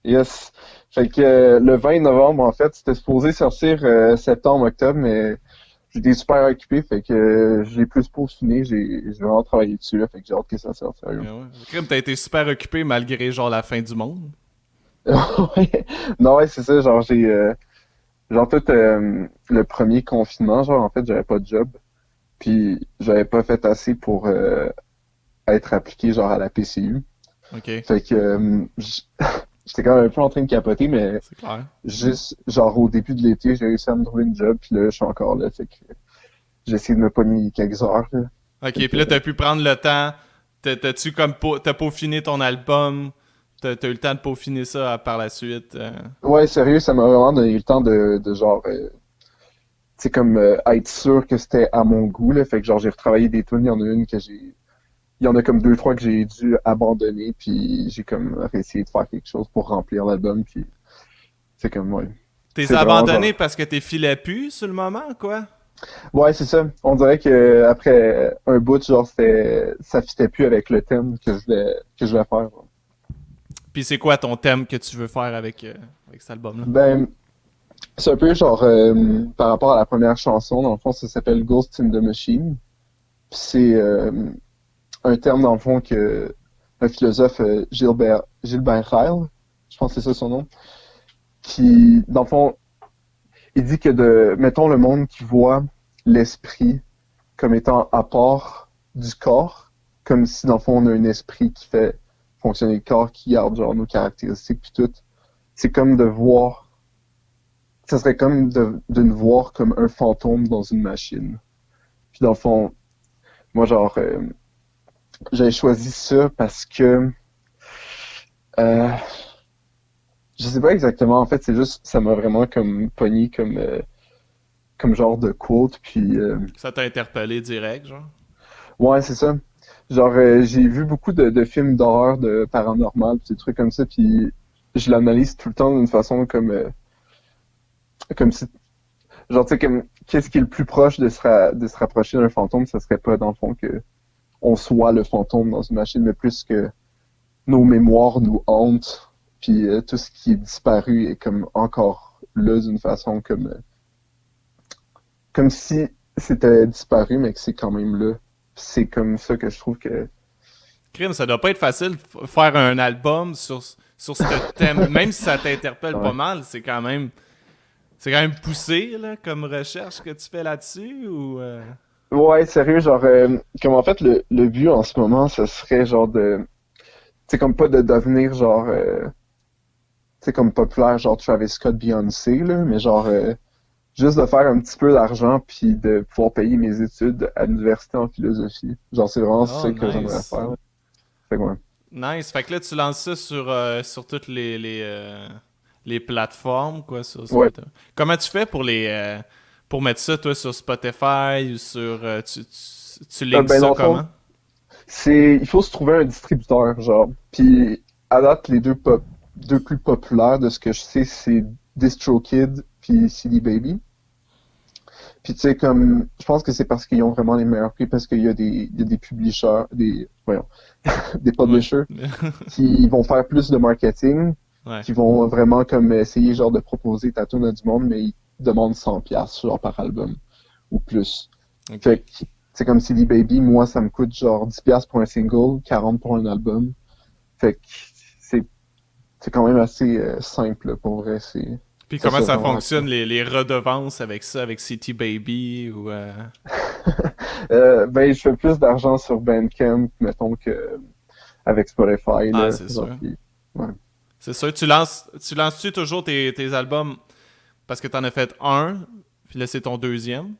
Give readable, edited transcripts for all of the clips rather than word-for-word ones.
Yes. Fait que le 20 novembre, en fait, c'était supposé sortir septembre, octobre, mais j'étais super occupé, fait que j'ai plus peaufiné, j'ai vraiment travaillé dessus, là, fait que j'ai hâte que ça sorte, sérieux. Mais ouais. Crime, t'as été super occupé malgré genre la fin du monde. Ouais. Non, ouais, c'est ça, genre genre tout le premier confinement, genre en fait, j'avais pas de job, puis j'avais pas fait assez pour être appliqué genre à la PCU. Ok, Fait que j'étais quand même un peu en train de capoter, mais c'est clair. juste genre au début de l'été, j'ai réussi à me trouver une job, puis là, je suis encore là, fait que j'ai essayé de me pogner quelques heures, là. Ok, Fait puis que là, t'as pu prendre le temps. T'as-tu comme t'as peaufiné ton album? T'as eu le temps de peaufiner ça par la suite? ouais, sérieux, ça m'a vraiment donné le temps de genre tu sais comme être sûr que c'était à mon goût, là. Fait que genre j'ai retravaillé des tunes, il y en a une que j'ai il y en a comme deux, trois que j'ai dû abandonner, puis j'ai comme essayé de faire quelque chose pour remplir l'album, puis c'est comme, ouais. T'es C'est vraiment abandonné genre. parce que t'es filais plus sur le moment, quoi? Ouais, c'est ça. On dirait que après un bout, genre, ça fitait plus avec le thème que je voulais faire. Puis c'est quoi ton thème que tu veux faire avec cet album-là? Ben, c'est un peu genre, par rapport à la première chanson, dans le fond, ça s'appelle Ghost in the Machine. Puis c'est un terme, dans le fond, que un philosophe, Gilbert Ryle, je pense que c'est ça son nom, qui, dans le fond, il dit que mettons le monde qui voit l'esprit comme étant à part du corps, comme si dans le fond on a un esprit qui fait fonctionner le corps, qui garde genre nos caractéristiques puis tout. C'est comme de voir, ça serait comme de nous voir comme un fantôme dans une machine. Puis dans le fond, moi genre, j'avais choisi ça parce que euh, je sais pas exactement. En fait, c'est juste ça m'a vraiment comme pogné comme genre de quote. Puis Ça t'a interpellé direct, genre? ouais, c'est ça. Genre, j'ai vu beaucoup de films d'horreur, de paranormal, pis des trucs comme ça, puis je l'analyse tout le temps d'une façon comme si, genre, tu sais, comme, qu'est-ce qui est le plus proche de se rapprocher d'un fantôme, ça serait pas, dans le fond, que on soit le fantôme dans une machine, mais plus que nos mémoires nous hantent, puis tout ce qui est disparu est comme encore là d'une façon comme si c'était disparu, mais que c'est quand même là. C'est comme ça que je trouve que Crime, ça doit pas être facile de faire un album sur ce thème. Même si ça t'interpelle pas ouais. mal, c'est quand même poussé là, comme recherche que tu fais là-dessus ou. Ouais, sérieux, genre, comme en fait, le but en ce moment, ce serait genre tu sais, comme pas de devenir genre, tu sais, comme populaire, genre Travis Scott, Beyoncé, là, mais genre, juste de faire un petit peu d'argent puis de pouvoir payer mes études à l'université en philosophie. Genre, c'est vraiment Oh, ça que j'aimerais nice. faire, là. Fait que ouais. Nice. Fait que là, tu lances ça sur toutes les plateformes, quoi, sur Ouais. Spotify. Comment tu fais pour mettre ça, toi, sur Spotify ou sur. Tu links Ben, dans ça le fond, comment? il faut se trouver un distributeur, genre. Puis, à date, les deux plus populaires de ce que je sais, c'est DistroKid puis CD Baby. Puis tu sais, comme, je pense que c'est parce qu'ils ont vraiment les meilleurs prix, parce qu'il y a des publishers, voyons, des Ouais. publishers qui vont faire plus de marketing, Ouais. qui vont vraiment comme essayer genre de proposer ta tune à du monde, mais ils demandent 100 piastres genre par album ou plus. OK. Fait que c'est comme CD Baby, moi ça me coûte genre 10 piastres pour un single, 40 pour un album. Fait que c'est c'est quand même assez simple là, pour vrai, Puis ça comment se fait ça vraiment fonctionne, rapidement. les redevances avec ça, avec City Baby ou. Ben, je fais plus d'argent sur Bandcamp, mettons, que avec Spotify, Ah, là. c'est Genre, sûr. puis, ouais. C'est sûr. Tu lances-tu toujours tes albums parce que t'en as fait un, puis là, c'est ton deuxième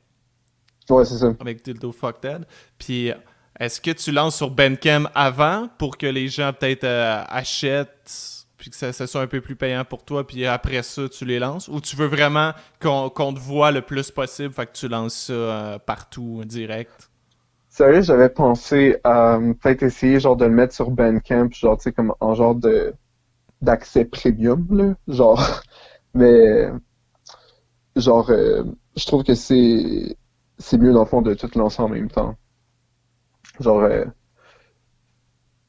Ouais, c'est ça. avec Dildo Fuck Dead. Puis est-ce que tu lances sur Bandcamp avant pour que les gens peut-être achètent, puis que ça soit un peu plus payant pour toi, puis après ça, tu les lances? Ou tu veux vraiment qu'on te voit le plus possible, fait que tu lances ça partout, direct? Sérieux, j'avais pensé à peut-être essayer, genre, de le mettre sur Bandcamp, genre, tu sais, comme en genre d'accès premium, là. Genre, mais, genre, je trouve que c'est mieux, dans le fond, de tout lancer en même temps. Genre,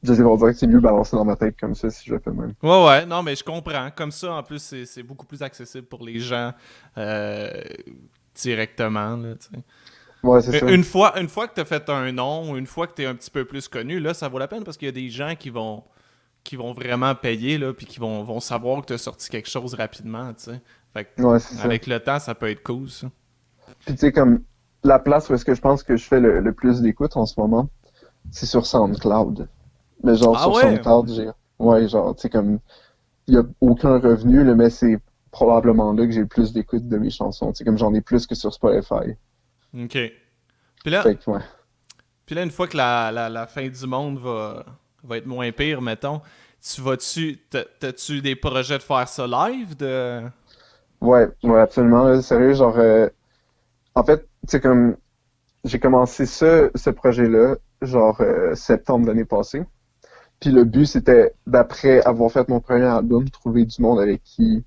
je sais pas, on dirait que c'est mieux balancé dans ma tête comme ça si je le fais de même. Ouais, ouais, non, mais je comprends. Comme ça, en plus, c'est beaucoup plus accessible pour les gens euh, directement, là, tu sais. Ouais, c'est ça. Une fois que tu as fait un nom, une fois que tu es un petit peu plus connu, là, ça vaut la peine parce qu'il y a des gens qui vont vraiment payer, là, puis qui vont savoir que tu as sorti quelque chose rapidement, tu sais. Fait que, Ouais, c'est ça. avec le temps, ça peut être cool, ça. Puis tu sais, comme la place où est-ce que je pense que je fais le plus d'écoute en ce moment, c'est sur SoundCloud. Mais genre Ah sur ouais? SoundCloud, ouais, genre, tu sais, comme, il y a aucun revenu, là, mais c'est probablement là que j'ai le plus d'écoute de mes chansons. Tu sais, comme j'en ai plus que sur Spotify. OK. Puis là, Fait que, ouais. puis là une fois que la fin du monde va être moins pire, mettons, t'as-tu des projets de faire ça live, de... Ouais, ouais, absolument, là, sérieux, genre, en fait, tu sais, comme, j'ai commencé ce projet-là, genre, septembre l'année passée. Puis le but, c'était, d'après avoir fait mon premier album, trouver du monde avec qui,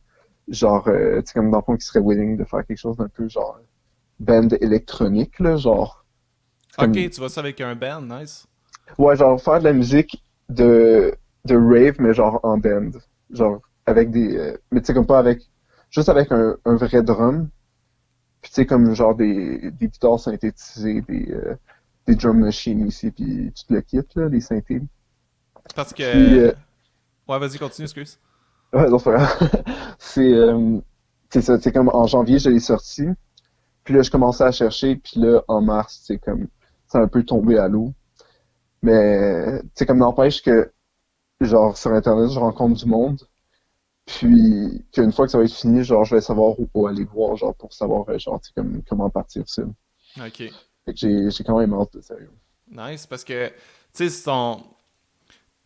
genre, tu sais, comme dans le fond, qui serait willing de faire quelque chose d'un peu, genre, band électronique, là, genre, c'est OK, comme, tu vas ça avec un band, nice. ouais, genre, faire de la musique de rave, mais genre en band. Genre, avec mais tu sais, comme pas avec, juste avec un vrai drum. Puis tu sais, comme genre des guitares synthétisées, des drum machines ici, puis tu te le quittes, là, les synthés. Parce Puis, que... Ouais, vas-y, continue, excuse. ouais, non, c'est pas grave. C'est ça, c'est comme en janvier, je l'ai sorti. Puis là, je commençais à chercher, puis là, en mars, c'est comme, c'est un peu tombé à l'eau. Mais, tu sais, comme n'empêche que, genre, sur Internet, je rencontre du monde. Puis, qu'une fois que ça va être fini, genre, je vais savoir où aller voir, genre, pour savoir, genre, tu sais, comment partir ça. OK. Fait que j'ai quand même hâte, de sérieux. Nice, parce que, tu sais,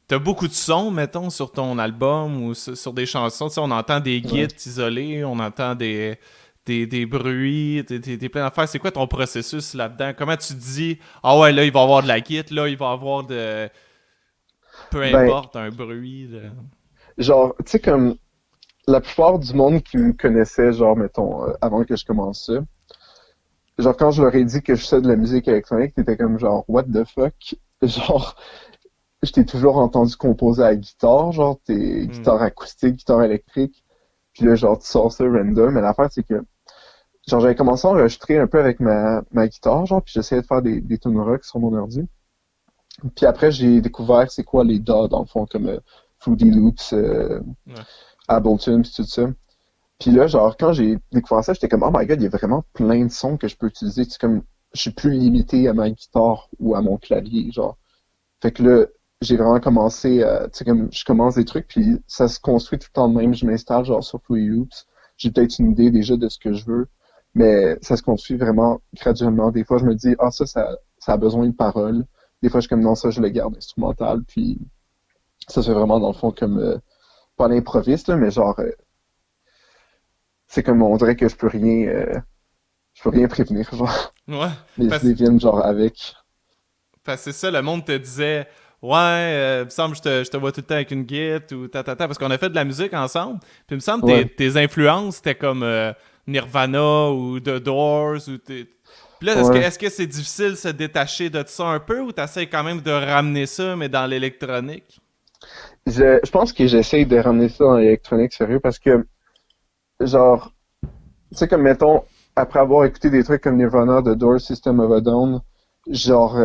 t'as beaucoup de sons, mettons, sur ton album ou sur des chansons. Tu sais, on entend des Ouais. guides isolés, on entend des bruits, des plein d'affaires. C'est quoi ton processus là-dedans? Comment tu dis, ah ouais, là, il va y avoir de la guide, là, il va y avoir de... Peu Ben, importe, un bruit. genre, tu sais, comme, la plupart du monde qui me connaissait, genre, mettons, avant que je commence ça, genre, quand je leur ai dit que je faisais de la musique électronique, t'étais comme, genre, what the fuck? Genre, je t'ai toujours entendu composer à la guitare, genre, t'es Hmm. guitare acoustique, guitare électrique, puis là, genre, tu sors ça random, mais l'affaire, c'est que, genre, j'avais commencé à enregistrer un peu avec ma guitare, genre, puis j'essayais de faire des tunes rock sur mon ordi. Puis après, j'ai découvert c'est quoi les DAW, dans le fond, comme Fruity Loops, Ouais. Ableton, puis tout ça. Puis là, genre, quand j'ai découvert ça, j'étais comme, oh my god, il y a vraiment plein de sons que je peux utiliser. C'est comme, je suis plus limité à ma guitare ou à mon clavier, genre. Fait que là, j'ai vraiment commencé, tu sais, comme, je commence des trucs, puis ça se construit tout le temps de même. Je m'installe, genre, sur Fruity Loops. J'ai peut-être une idée déjà de ce que je veux, mais ça se construit vraiment graduellement. Des fois, je me dis, ah, ça a besoin de paroles. Des fois, je suis comme, non, ça, je le garde instrumental, puis ça se fait vraiment, dans le fond, comme, pas à l'improviste, là, mais genre, c'est comme, on dirait que je peux rien prévenir, genre. Ouais. Les Parce, idées viennent, genre, avec. parce que c'est ça, le monde te disait, ouais, il me semble que je te vois tout le temps avec une guitare ou parce qu'on a fait de la musique ensemble. Puis il me semble que Ouais, tes influences, c'était comme Nirvana ou The Doors. Puis là, ouais. est-ce que c'est difficile de se détacher de ça un peu ou t'essayes quand même de ramener ça, mais dans l'électronique? Je pense que j'essaye de ramener ça dans l'électronique, sérieux, parce que, genre, tu sais, comme, mettons, après avoir écouté des trucs comme Nirvana, The Doors, System of a Down, genre,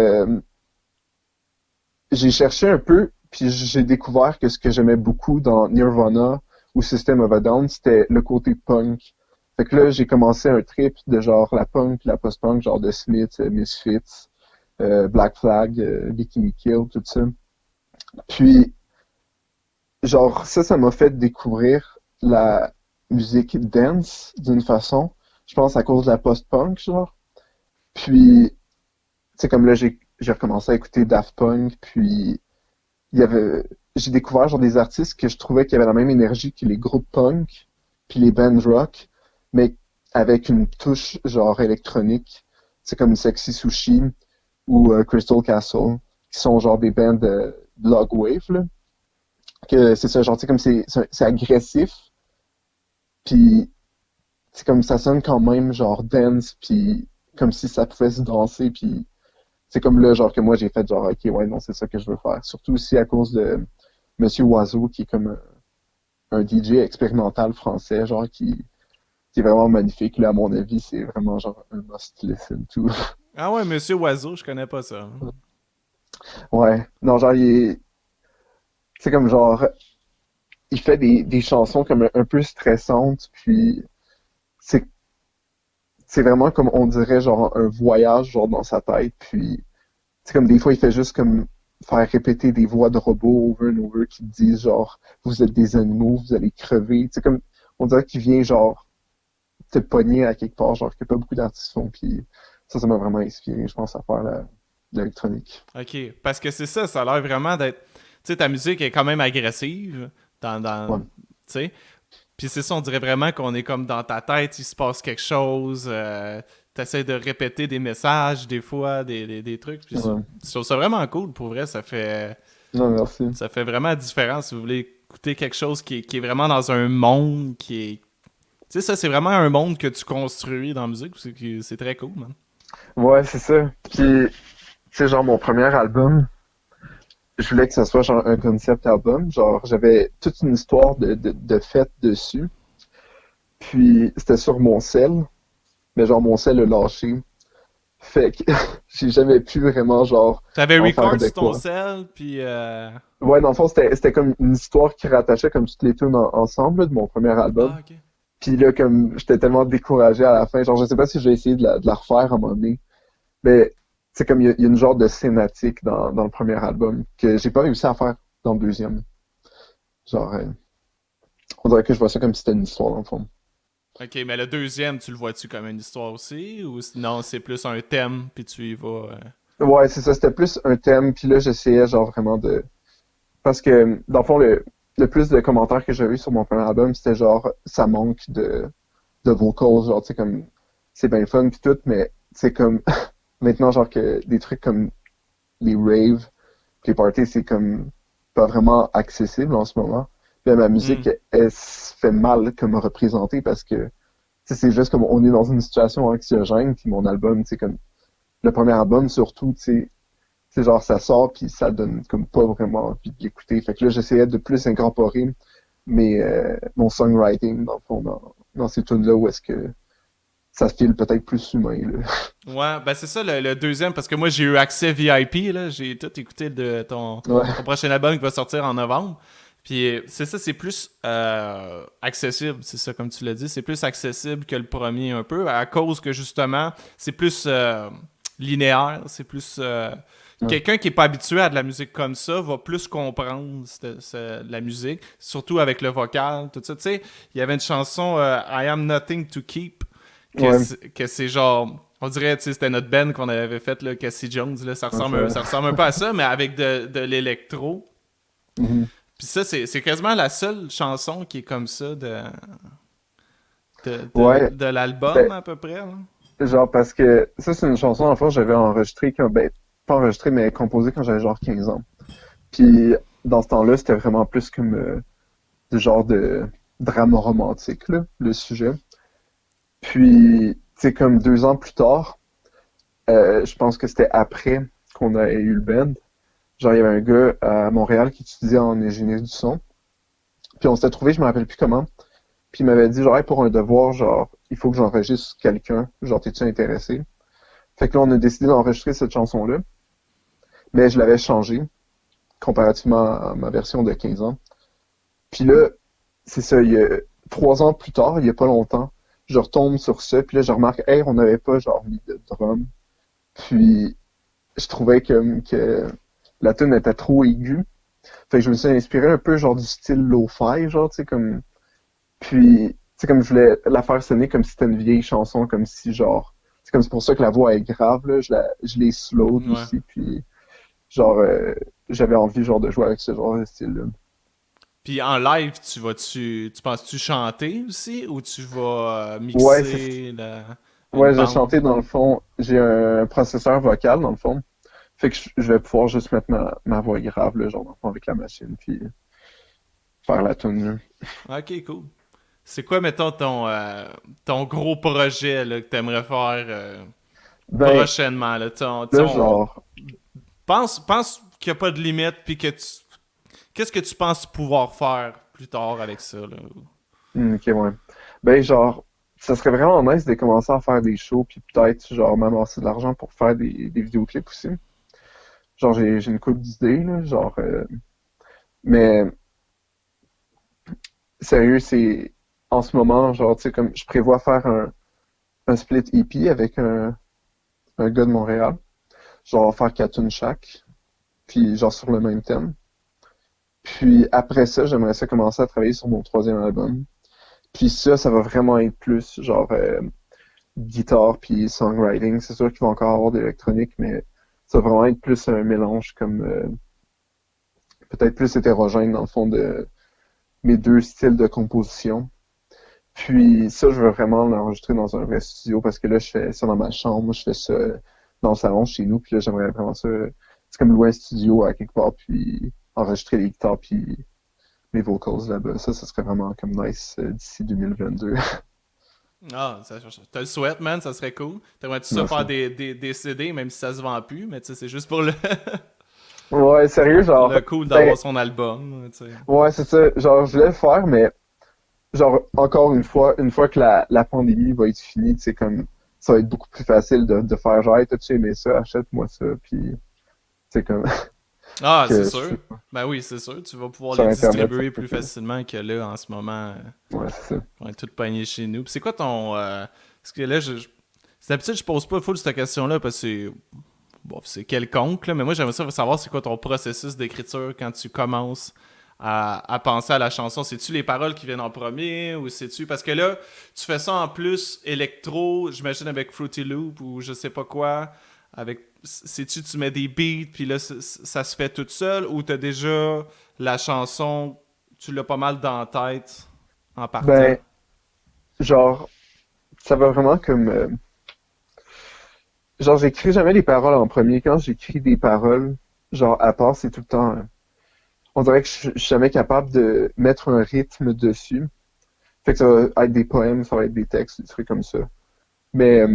j'ai cherché un peu, puis j'ai découvert que ce que j'aimais beaucoup dans Nirvana ou System of a Down, c'était le côté punk. Fait que là, j'ai commencé un trip de genre la punk, la post-punk, genre de Smith, Misfits, Black Flag, Bikini Kill, tout ça. Puis, genre, ça m'a fait découvrir la musique dance d'une façon. Je pense à cause de la post-punk, genre. Puis, tu sais, comme là, j'ai recommencé à écouter Daft Punk, puis il y avait, j'ai découvert genre des artistes que je trouvais qui avaient la même énergie que les groupes punk, puis les bands rock, mais avec une touche genre électronique. C'est comme Sexy Sushi ou Crystal Castle, qui sont genre des bands de log wave, là. Que c'est ça, genre, tu sais, comme c'est agressif, puis c'est comme ça sonne quand même genre dance, puis comme si ça pouvait se danser, puis c'est comme là, genre, que moi, j'ai fait, genre, OK, ouais, non, c'est ça que je veux faire. Surtout aussi à cause de Monsieur Oiseau, qui est comme un DJ expérimental français, genre, qui est vraiment magnifique. Là, à mon avis, c'est vraiment, genre, un must listen to. Ah ouais, Monsieur Oiseau, je connais pas ça, hein. Ouais. Non, genre, c'est comme, genre, il fait des chansons comme un peu stressantes, puis c'est c'est vraiment comme on dirait genre un voyage genre dans sa tête, puis c'est comme des fois il fait juste comme faire répéter des voix de robots over and over qui disent genre vous êtes des animaux, vous allez crever, c'est comme on dirait qu'il vient genre te pogner à quelque part, genre que pas beaucoup d'artistes font, puis ça m'a vraiment inspiré, je pense, à faire de l'électronique. OK. Parce que c'est ça, ça a l'air vraiment d'être... Tu sais, ta musique est quand même agressive Ouais. tu sais. Puis c'est ça, on dirait vraiment qu'on est comme dans ta tête, il se passe quelque chose, t'essaies de répéter des messages, des fois, des trucs. Puis Ouais. je trouve ça vraiment cool, pour vrai, Non, merci. ça fait vraiment la différence si vous voulez écouter quelque chose qui est vraiment dans un monde qui est... Tu sais, ça, c'est vraiment un monde que tu construis dans la musique, c'est très cool, man. Ouais, c'est ça. Puis, tu sais, genre, mon premier album, je voulais que ça soit genre un concept album. Genre, j'avais toute une histoire de fête dessus. Puis, c'était sur mon sel, mais genre, mon sel a lâché. Fait que j'ai jamais pu vraiment, genre, T'avais en faire record de sur ton quoi. sel, puis... Ouais, dans le fond, c'était comme une histoire qui rattachait comme toutes les tunes ensemble là, de mon premier album. Ah, ok. Puis là, comme j'étais tellement découragé à la fin, genre, je sais pas si je vais essayer de la refaire à un moment donné. Mais c'est comme il y a une genre de scénatique dans le premier album que j'ai pas réussi à faire dans le deuxième. Genre, on dirait que je vois ça comme si c'était une histoire dans le fond. Ok, mais le deuxième, tu le vois-tu comme une histoire aussi? Ou non, c'est plus un thème, puis tu y vas... Ouais, c'est ça, c'était plus un thème, puis là j'essayais genre vraiment de... Parce que dans le fond, le plus de commentaires que j'ai eu sur mon premier album, c'était genre ça manque de vocals, genre tu sais comme c'est bien fun puis tout, mais c'est comme maintenant genre que des trucs comme les raves, les parties, c'est comme pas vraiment accessible en ce moment. Puis ma Hmm. musique, elle se fait mal comme représentée parce que tu sais, c'est juste comme on est dans une situation anxiogène, puis mon album, c'est comme le premier album surtout, tu sais, c'est genre ça sort puis ça donne comme pas vraiment envie de l'écouter. Fait que là, j'essayais de plus incorporer mon songwriting dans le fond dans ces tunes-là où est-ce que ça file peut-être plus humain là. Ouais, ben c'est ça le deuxième, parce que moi j'ai eu accès VIP, là, j'ai tout écouté de ton Ouais, prochain album qui va sortir en novembre. Puis c'est ça, c'est plus accessible, c'est ça comme tu l'as dit, c'est plus accessible que le premier un peu, à cause que justement, c'est plus linéaire, c'est plus... ouais, quelqu'un qui est pas habitué à de la musique comme ça va plus comprendre la musique, surtout avec le vocal, tout ça. Tu sais, il y avait une chanson I Am Nothing to Keep ouais, que c'est genre on dirait tu sais c'était notre band qu'on avait fait là Cassie Jones là ouais, ça, ça ressemble un peu à ça mais avec de l'électro mhm. puis ça c'est quasiment la seule chanson qui est comme ça Ouais, de l'album ben, à peu près là. genre parce que ça c'est une chanson en fait j'avais enregistré quand ben pas enregistré mais composé quand j'avais genre 15 ans. Puis dans ce temps-là, c'était vraiment plus comme du genre de drame romantique là, le sujet. Puis c'est comme 2 ans plus tard, je pense que c'était après qu'on a eu le band. Genre il y avait un gars à Montréal qui étudiait en ingénierie du son. Puis on s'était trouvé, je me rappelle plus comment. Puis il m'avait dit genre hey, pour un devoir, genre il faut que j'enregistre quelqu'un. Genre t'es-tu intéressé? Fait que là on a décidé d'enregistrer cette chanson-là. Mais je l'avais changée comparativement à ma version de 15 ans. Puis là, c'est ça, il y a 3 ans plus tard, il y a pas longtemps, je retombe sur ça, puis là, je remarque, hey, on n'avait pas genre mis de drum. Puis je trouvais que la tune était trop aiguë. Fait que je me suis inspiré un peu genre du style lo-fi, genre, tu sais, comme. Puis, tu sais, comme je voulais la faire sonner comme si c'était une vieille chanson, comme si genre. C'est pour ça que la voix est grave, là. Je l'ai slowed Ouais. aussi, puis genre, j'avais envie genre de jouer avec ce genre de style-là. Puis en live tu penses-tu chanter aussi ou tu vas Ouais, mixer une ouais, j'ai bande. chanté dans le fond. J'ai un processeur vocal dans le fond. Fait que je vais pouvoir juste mettre ma voix grave, là, genre dans le fond, avec la machine, puis faire la tune. Là. Ok, cool. C'est quoi, mettons, ton gros projet là, que t'aimerais faire? Ben, prochainement, là, là, genre, pense qu'il n'y a pas de limite, puis que tu... Qu'est-ce que tu penses pouvoir faire plus tard avec ça, là? ok, ouais. Ben, genre, ça serait vraiment nice de commencer à faire des shows, puis peut-être, genre, m'amasser de l'argent pour faire des vidéoclips aussi. Genre, j'ai une couple d'idées, là, genre, mais sérieux, c'est, en ce moment, genre, tu sais, comme, je prévois faire un split EP avec un gars de Montréal. Genre, faire 4 tunes chaque, puis genre sur le même thème. Puis après ça, j'aimerais ça commencer à travailler sur mon troisième album. Puis ça va vraiment être plus genre guitare puis songwriting. C'est sûr qu'il va encore avoir d'électronique, mais ça va vraiment être plus un mélange comme peut-être plus hétérogène dans le fond de mes deux styles de composition. Puis ça, je veux vraiment l'enregistrer dans un vrai studio parce que là, je fais ça dans ma chambre, je fais ça dans le salon chez nous, puis là, j'aimerais vraiment ça. C'est comme louer un studio à quelque part, puis enregistrer les guitares, puis mes vocals là-bas. Ça serait vraiment comme nice d'ici 2022. Ah, je te le souhaite, man, ça serait cool. T'aimerais-tu ça faire Merci. des CD, même si ça se vend plus, mais tu sais, c'est juste pour le, Ouais, sérieux, le genre, cool ben, d'avoir son album, tu sais. ouais, c'est ça. Genre, je voulais le faire, mais genre, encore une fois que la pandémie va être finie, c'est comme, ça va être beaucoup plus facile de faire genre, hey, t'as-tu aimé ça, achète-moi ça, puis c'est comme, Ah, c'est que sûr. Ben oui, c'est sûr. Tu vas pouvoir sur les Internet, ça distribuer peut plus que, facilement que là, en ce moment. ouais, c'est ça. On est tous pognés chez nous. Puis c'est quoi ton. Parce que là, c'est d'habitude, je pose pas full cette question-là parce que c'est. Bon, c'est quelconque, là, mais moi, j'aimerais ça savoir c'est quoi ton processus d'écriture quand tu commences à penser à la chanson. C'est-tu les paroles qui viennent en premier ou c'est-tu. Parce que là, tu fais ça en plus électro, j'imagine avec Fruity Loop ou je sais pas quoi. Avec. C'est-tu, tu mets des beats, puis là, ça se fait tout seul ou t'as déjà la chanson, tu l'as pas mal dans la tête en partant? Ben, genre, ça va vraiment comme, genre, j'écris jamais les paroles en premier. Quand j'écris des paroles, genre, à part, c'est tout le temps, on dirait que je suis jamais capable de mettre un rythme dessus. Fait que ça va être des poèmes, ça va être des textes, des trucs comme ça. Mais,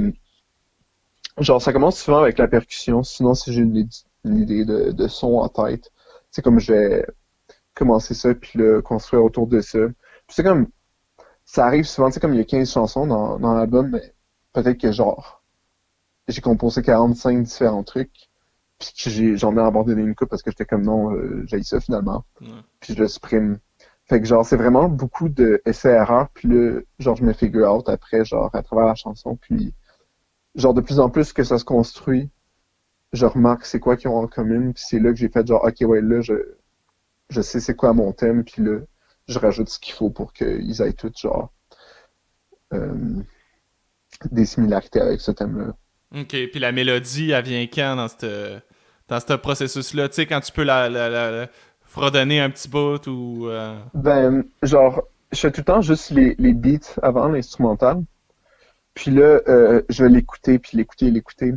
genre, ça commence souvent avec la percussion. Sinon, si j'ai une idée de son en tête, c'est comme je vais commencer ça, puis le construire autour de ça. Puis c'est comme, ça arrive souvent, tu sais, comme il y a 15 chansons dans l'album, mais peut-être que genre, j'ai composé 45 différents trucs, puis que j'en ai abandonné une coupe parce que j'étais comme non, j'ai ça finalement, Ouais. puis je le supprime. Fait que genre, c'est vraiment beaucoup de essais-erreurs, puis là, genre, je me figure out après, genre, à travers la chanson, puis genre, de plus en plus que ça se construit, je remarque c'est quoi qu'ils ont en commun, puis c'est là que j'ai fait genre, ok, ouais, là, je sais c'est quoi mon thème, puis là, je rajoute ce qu'il faut pour qu'ils aient tous, genre, euh, des similarités avec ce thème-là. OK. Puis la mélodie, elle vient quand dans ce processus-là? Tu sais, quand tu peux la fredonner un petit bout ou... Ben, genre, je fais tout le temps juste les beats avant l'instrumental. Puis là, je vais l'écouter, puis l'écouter.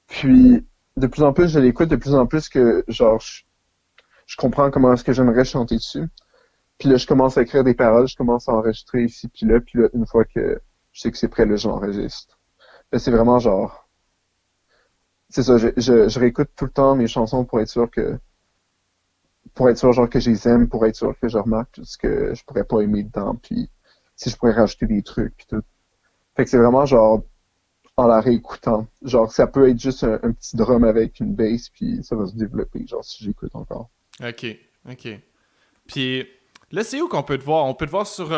Puis, de plus en plus, je l'écoute, de plus en plus que, genre, je comprends comment est-ce que j'aimerais chanter dessus. Puis là, je commence à écrire des paroles, je commence à enregistrer ici, puis là, une fois que je sais que c'est prêt, là, j'enregistre. Là, c'est vraiment genre, c'est ça, je réécoute tout le temps mes chansons pour être sûr, genre, que je les aime, pour être sûr que je remarque tout ce que je pourrais pas aimer dedans, puis si je pourrais rajouter des trucs, puis tout. Fait que c'est vraiment genre, en la réécoutant. Genre, ça peut être juste un petit drum avec une bass, puis ça va se développer, genre, si j'écoute encore. OK. OK. Puis là, c'est où qu'on peut te voir? On peut te voir sur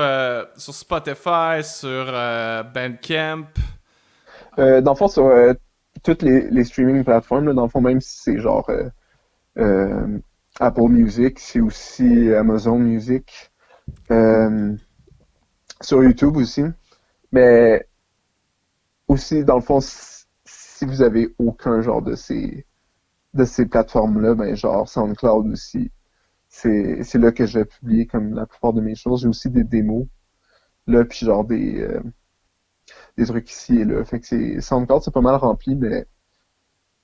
Spotify, sur Bandcamp. Dans le fond, sur toutes les streaming plateformes, là, dans le fond, même si c'est genre euh, Apple Music, c'est aussi Amazon Music, euh, sur YouTube aussi. Mais aussi, dans le fond, si vous avez aucun genre de ces plateformes-là, ben genre SoundCloud aussi. C'est là que je vais publier comme la plupart de mes choses. J'ai aussi des démos, là, puis genre des trucs ici et là. Fait que c'est SoundCloud, c'est pas mal rempli, mais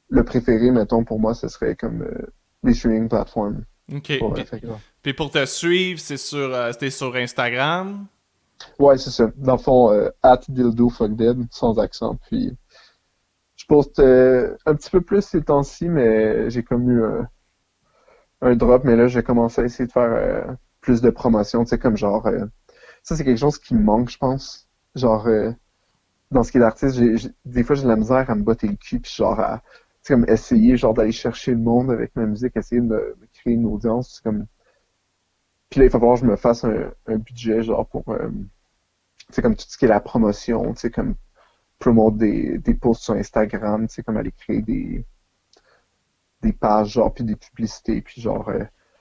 le préféré, mettons, pour moi, ce serait comme les streaming platforms. OK. Pour, Puis, fait que, puis pour te suivre, c'était sur Instagram. ouais, c'est ça. Dans le fond, @dildofuckdead, sans accent. Puis Je poste un petit peu plus ces temps-ci, mais j'ai comme eu un drop, mais là, j'ai commencé à essayer de faire plus de promotion, tu sais, comme genre, ça, c'est quelque chose qui me manque, je pense. Genre, dans ce qui est d'artiste, des fois, j'ai de la misère à me botter le cul, puis genre, tu sais, comme essayer, genre, d'aller chercher le monde avec ma musique, essayer de me créer une audience, c'est comme... Puis là, il va falloir que je me fasse un budget, genre, pour, tu sais, comme tout ce qui est la promotion, tu sais, comme promouvoir des posts sur Instagram, tu sais, comme aller créer des pages, genre, puis des publicités, puis genre,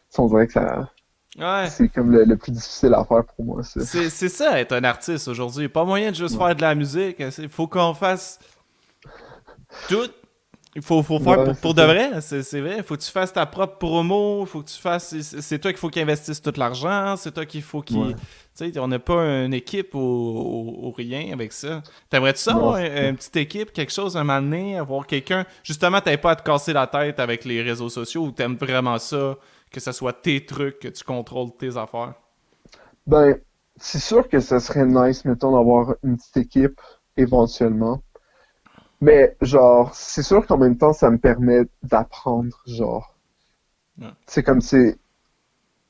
ça, on dirait que ça, Ouais. c'est comme le plus difficile à faire pour moi, ça. C'est ça, être un artiste aujourd'hui. Pas moyen de juste Ouais, faire de la musique. Il faut qu'on fasse tout. Il faut faire ouais, c'est pour de ça. vrai, c'est vrai. Il faut que tu fasses ta propre promo. Il faut que tu fasses. C'est toi qu'il faut qu'il investisse tout l'argent. C'est toi qu'il faut qu'il. Ouais. Tu sais, on n'a pas une équipe ou rien avec ça. T'aimerais-tu ça Non, avoir c'est ça. une petite équipe, quelque chose un moment donné, avoir quelqu'un. Justement, t'avais pas à te casser la tête avec les réseaux sociaux ou t'aimes vraiment ça, que ce soit tes trucs, que tu contrôles tes affaires. Ben, c'est sûr que ça serait nice, mettons, d'avoir une petite équipe, éventuellement. Mais, genre, c'est sûr qu'en même temps, ça me permet d'apprendre, genre. Ouais. C'est comme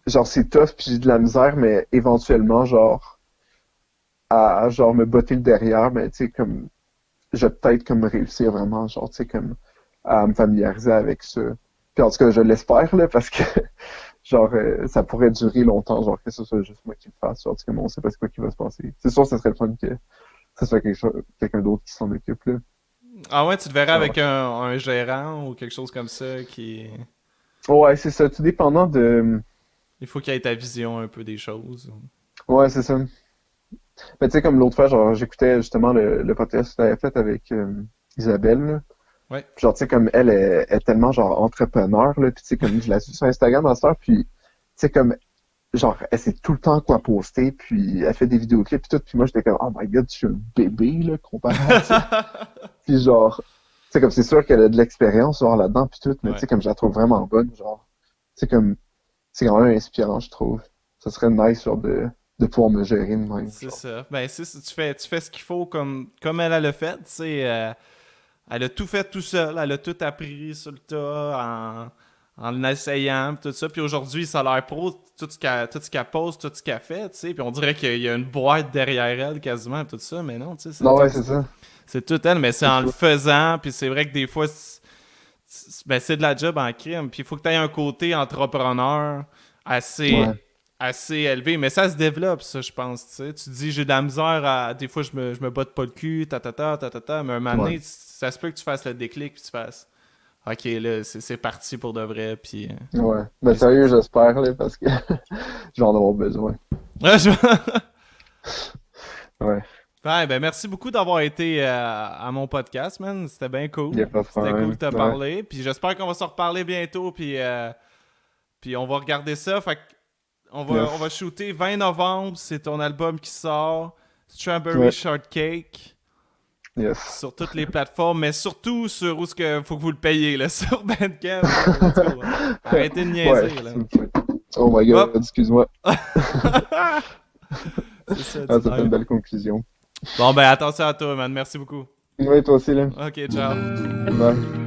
genre, c'est tough, puis j'ai de la misère, mais éventuellement, genre, genre, me botter le derrière, mais, tu sais, comme, je vais peut-être, comme, réussir vraiment, genre, tu sais, comme, à me familiariser avec ça. Puis, en tout cas, je l'espère, là, parce que, genre, ça pourrait durer longtemps, genre, que ce soit juste moi qui le fasse, genre, tu sais, comme, on sait pas ce quoi qui va se passer. C'est sûr, ça serait le fun que ce soit quelqu'un d'autre qui s'en occupe, là. Ah ouais, tu te verrais Genre, avec un gérant ou quelque chose comme ça qui. ouais, c'est ça, tout dépendant de... Il faut qu'il ait ta vision un peu des choses. Ouais, c'est ça. Mais tu sais, comme l'autre fois, genre, j'écoutais justement le podcast que tu avais fait avec Isabelle, là. Ouais. Puis genre, tu sais, comme elle est tellement, genre, entrepreneur, là, puis tu sais, comme je la suis sur Instagram à cette heure, puis tu sais, comme, genre, elle sait tout le temps quoi poster, puis elle fait des vidéoclips, puis tout, puis moi, j'étais comme, oh my god, je suis un bébé, là, comparé à ça. Puis genre, tu sais, comme c'est sûr qu'elle a de l'expérience, genre, là-dedans, puis tout, mais tu Ouais. sais, comme je la trouve vraiment bonne, genre, tu sais, comme, c'est quand même inspirant, je trouve. Ça serait nice, genre, de pouvoir me gérer de même, C'est genre. ça. Ben, c'est ça. Tu fais ce qu'il faut comme elle a le fait. Tu sais, elle a tout fait tout seul. Elle a tout appris sur le tas en essayant, pis tout ça. Puis aujourd'hui, ça a l'air pro, tout ce qu'elle pose, tout ce qu'elle fait, tu sais. Puis on dirait qu'il y a une boîte derrière elle quasiment, tout ça. Mais non, tu sais, Non, ouais, c'est ça. c'est tout elle. Mais c'est C'est en le fou. faisant. Puis c'est vrai que des fois, ben, c'est de la job en crime. Puis il faut que tu aies un côté entrepreneur assez, Ouais, assez élevé. Mais ça se développe, ça, je pense. Tu sais. Tu te dis, j'ai de la misère à. Des fois, je me botte pas le cul, ta. Mais un moment ouais. donné, ça se peut que tu fasses le déclic, puis tu fasses. Ok, là, c'est parti pour de vrai. Puis. Ouais. Ben, Puis sérieux, j'espère, là, parce que je vais en avoir besoin. Ouais, Ouais. Ouais, ben merci beaucoup d'avoir été à mon podcast, man. C'était bien Il n'y cool. a pas de C'était cool de problème. te Ouais. parler. Puis j'espère qu'on va se reparler bientôt. Puis on va regarder ça. Fait que on va Yes. shooter 20 novembre. C'est ton album qui sort. Strawberry Ouais. Shortcake. Yes. Sur toutes les plateformes. Mais surtout sur où ce que faut que vous le payiez. Là, sur Bandcamp. Let's go. Arrêtez de Ouais. niaiser. Là. Oh my Hop. god, excuse-moi. C'est ça, Ah, tu ça fait une m'arrives. belle conclusion. Bon, ben attention à toi, man. Merci beaucoup. Ouais, toi aussi, là. Ok, ciao. Bye.